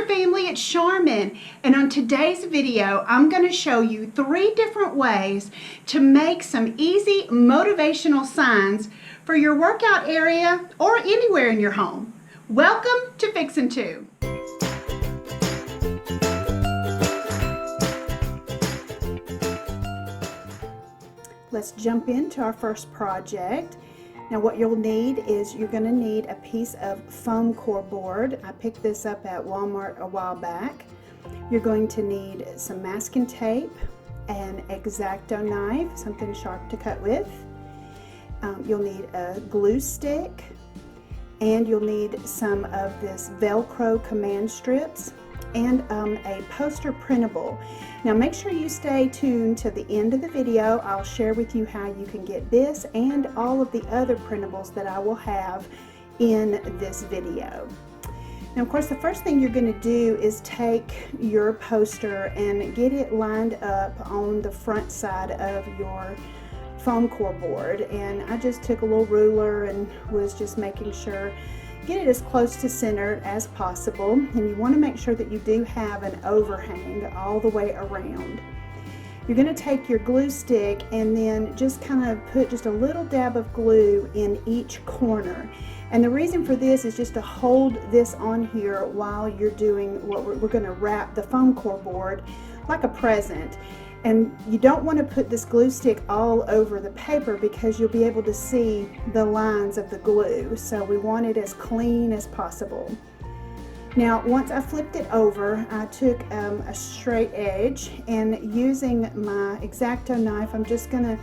there, family, it's Charmin, and on today's video I'm going to show you 3 different ways to make some easy motivational signs for your workout area or anywhere in your home. Welcome to Fixin' To. Let's jump into our first project. Now what you'll need is you're going to need a piece of foam core board. I picked this up at Walmart a while back. You're going to need some masking tape, an X-Acto knife, something sharp to cut with. You'll need a glue stick, and you'll need some of this Velcro command strips, and a poster printable. Now make sure you stay tuned to the end of the video. I'll share with you how you can get this and all of the other printables that I will have in this video. Now of course the first thing you're going to do is take your poster and get it lined up on the front side of your foam core board, and I just took a little ruler and was just making sure get it as close to center as possible, and you want to make sure that you do have an overhang all the way around. You're going to take your glue stick and then just kind of put just a little dab of glue in each corner, and the reason for this is just to hold this on here while you're doing what we're going to wrap the foam core board like a present. And you don't want to put this glue stick all over the paper because you'll be able to see the lines of the glue. So we want it as clean as possible. Now once I flipped it over, I took a straight edge, and using my X-Acto knife I'm just going to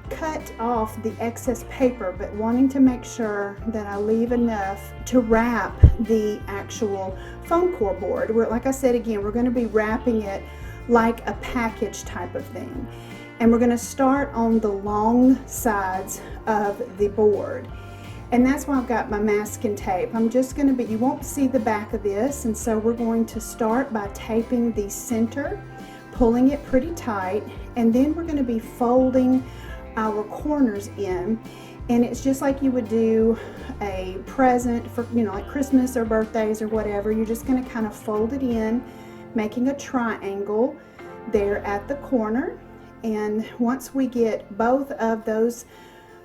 cut off the excess paper, but wanting to make sure that I leave enough to wrap the actual foam core board. Like I said again, we're going to be wrapping it like a package type of thing, and we're going to start on the long sides of the board, and that's why I've got my masking tape. I'm just going to be, you won't see the back of this, and so we're going to start by taping the center, pulling it pretty tight, and then we're going to be folding our corners in, and it's just like you would do a present for, you know, like Christmas or birthdays or whatever. You're just going to kind of fold it in, making a triangle there at the corner, and once we get both of those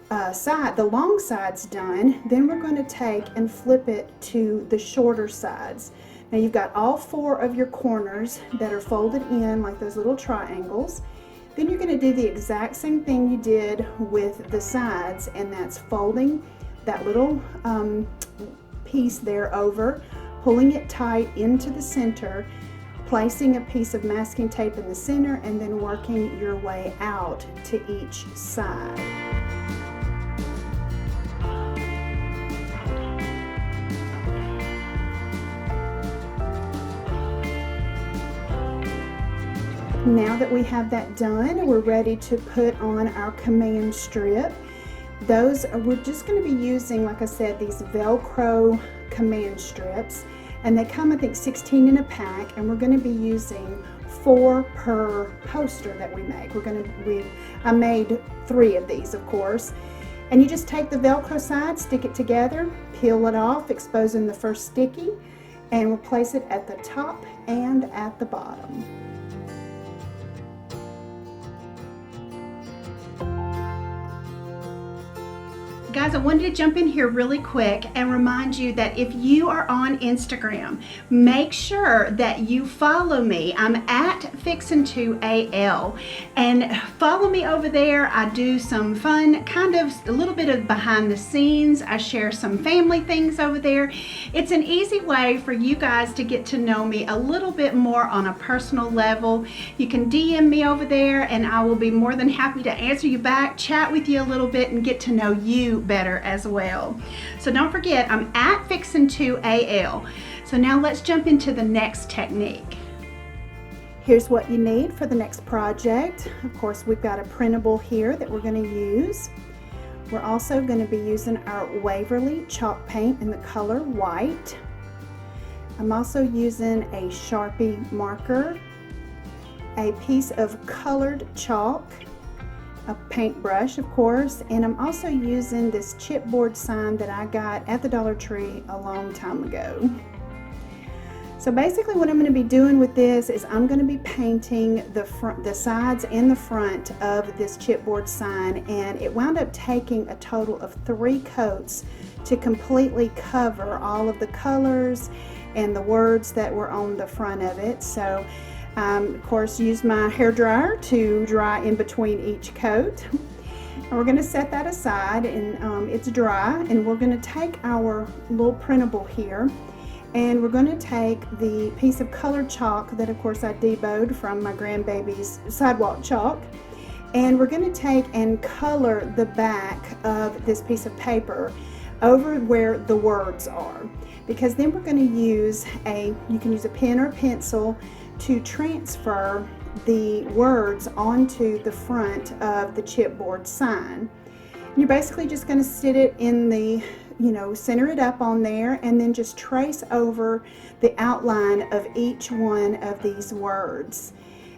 the long sides done, then we're going to take and flip it to the shorter sides. Now you've got all 4 of your corners that are folded in like those little triangles. Then you're going to do the exact same thing you did with the sides, and that's folding that little piece there over, pulling it tight into the center, placing a piece of masking tape in the center, and then working your way out to each side. Now that we have that done, we're ready to put on our command strip. We're just going to be using, like I said, these Velcro command strips, and they come, I think, 16 in a pack, and we're going to be using 4 per poster that we make. I made 3 of these, of course, and you just take the Velcro side, stick it together, peel it off, exposing the first sticky, and we'll place it at the top and at the bottom. Guys, I wanted to jump in here really quick and remind you that if you are on Instagram, make sure that you follow me. I'm at Fixin2AL, and follow me over there. I do some fun, kind of a little bit of behind the scenes. I share some family things over there. It's an easy way for you guys to get to know me a little bit more on a personal level. You can DM me over there, and I will be more than happy to answer you back, chat with you a little bit, and get to know you better as well. So don't forget, I'm at Fixin2AL. So now let's jump into the next technique. Here's what you need for the next project. Of course, we've got a printable here that we're going to use. We're also going to be using our Waverly chalk paint in the color white. I'm also using a Sharpie marker, a piece of colored chalk, a paintbrush, of course, and I'm also using this chipboard sign that I got at the Dollar Tree a long time ago. So basically what I'm going to be doing with this is I'm going to be painting the sides and the front of this chipboard sign, and it wound up taking a total of 3 coats to completely cover all of the colors and the words that were on the front of it. So of course used my hair dryer to dry in between each coat. And we're going to set that aside, and it's dry, and we're going to take our little printable here, and we're going to take the piece of colored chalk that of course I deboed from my grandbaby's sidewalk chalk, and we're going to take and color the back of this piece of paper over where the words are, because then we're going to use you can use a pen or pencil to transfer the words onto the front of the chipboard sign. You're basically just going to sit it in the, center it up on there, and then just trace over the outline of each one of these words.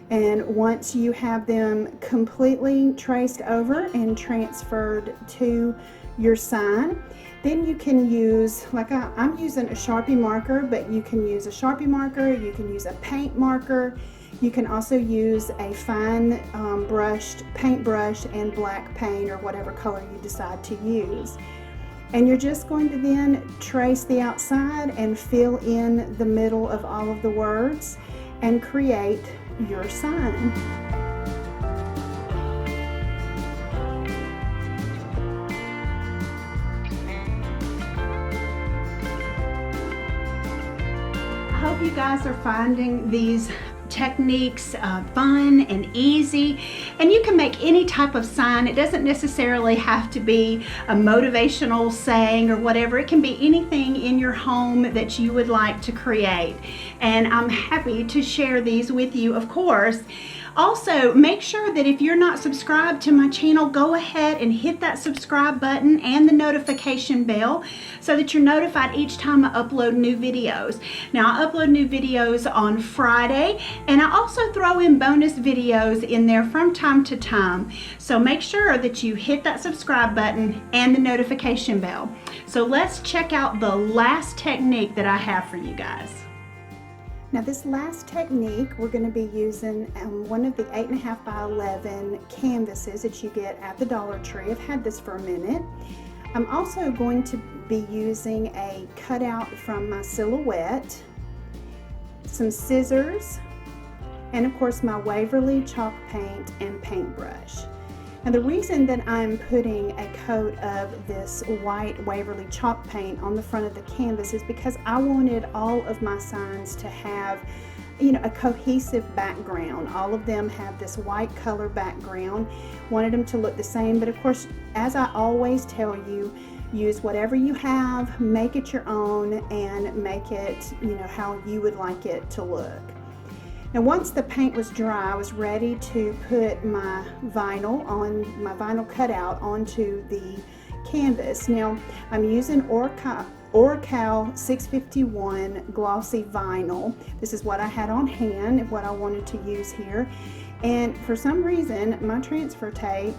And once you have them completely traced over and transferred to your sign, then you can use, like I'm using a Sharpie marker, but you can use a Sharpie marker, you can use a paint marker. You can also use a fine brushed paintbrush and black paint, or whatever color you decide to use. And you're just going to then trace the outside and fill in the middle of all of the words and create your sign. I hope you guys are finding these techniques fun and easy, and you can make any type of sign. It doesn't necessarily have to be a motivational saying or whatever. It can be anything in your home that you would like to create, and I'm happy to share these with you, of course. Also, make sure that if you're not subscribed to my channel, go ahead and hit that subscribe button and the notification bell so that you're notified each time I upload new videos. Now, I upload new videos on Friday, and I also throw in bonus videos in there from time to time. So make sure that you hit that subscribe button and the notification bell. So let's check out the last technique that I have for you guys. Now, this last technique, we're going to be using one of the 8.5 by 11 canvases that you get at the Dollar Tree. I've had this for a minute. I'm also going to be using a cutout from my silhouette, some scissors, and of course my Waverly chalk paint and paintbrush. And the reason that I'm putting a coat of this white Waverly chalk paint on the front of the canvas is because I wanted all of my signs to have, a cohesive background. All of them have this white color background. Wanted them to look the same, but of course, as I always tell you, use whatever you have, make it your own, and make it, how you would like it to look. Now, once the paint was dry, I was ready to put my vinyl cutout onto the canvas. Now, I'm using Oracal 651 glossy vinyl. This is what I had on hand and what I wanted to use here. And for some reason, my transfer tape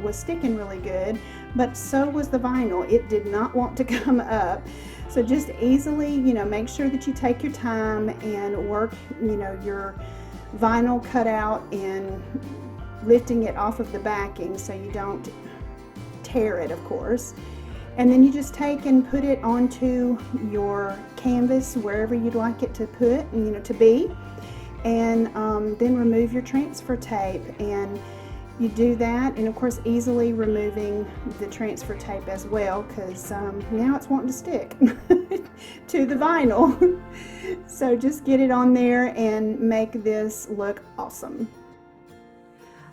was sticking really good, but so was the vinyl. It did not want to come up. So just easily, make sure that you take your time and work, your vinyl cutout and lifting it off of the backing so you don't tear it, of course. And then you just take and put it onto your canvas wherever you'd like it to put, to be. And then remove your transfer tape, and you do that, and of course easily removing the transfer tape as well, because now it's wanting to stick to the vinyl. So just get it on there and make this look awesome.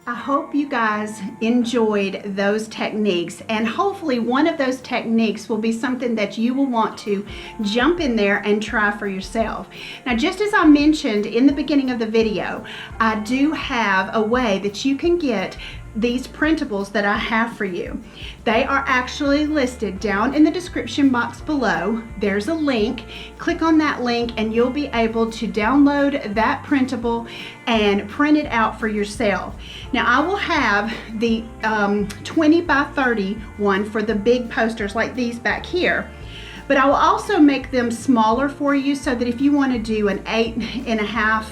I hope you guys enjoyed those techniques, and hopefully one of those techniques will be something that you will want to jump in there and try for yourself. Now, just as I mentioned in the beginning of the video, I do have a way that you can get these printables that I have for you. They are actually listed down in the description box below. There's a link. Click on that link and you'll be able to download that printable and print it out for yourself. Now, I will have the 20 by 30 one for the big posters like these back here. But I will also make them smaller for you so that if you want to do an 8.5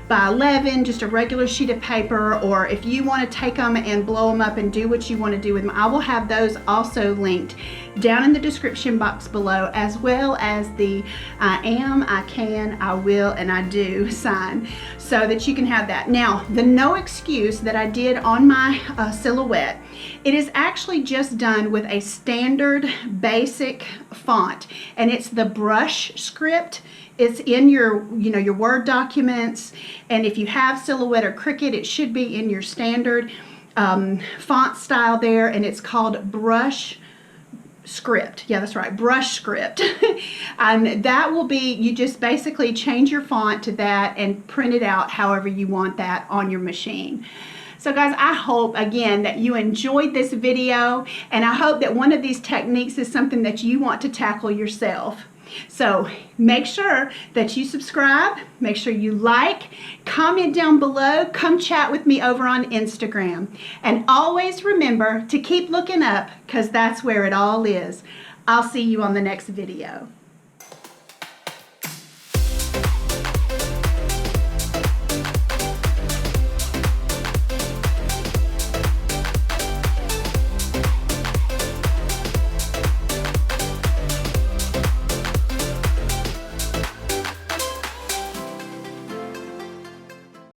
by 11, just a regular sheet of paper, or if you want to take them and blow them up and do what you want to do with them, I will have those also linked down in the description box below, as well as the I am, I can, I will, and I do sign, so that you can have that. Now, the no excuse that I did on my silhouette, it is actually just done with a standard basic font, and it's the brush script. It's in your, your Word documents, and if you have Silhouette or Cricut, it should be in your standard font style there, and it's called Brush Script. Yeah, that's right, Brush Script. And that will be, you just basically change your font to that and print it out however you want that on your machine. So guys, I hope again that you enjoyed this video, and I hope that one of these techniques is something that you want to tackle yourself. So make sure that you subscribe, make sure you like, comment down below, come chat with me over on Instagram. And always remember to keep looking up, because that's where it all is. I'll see you on the next video.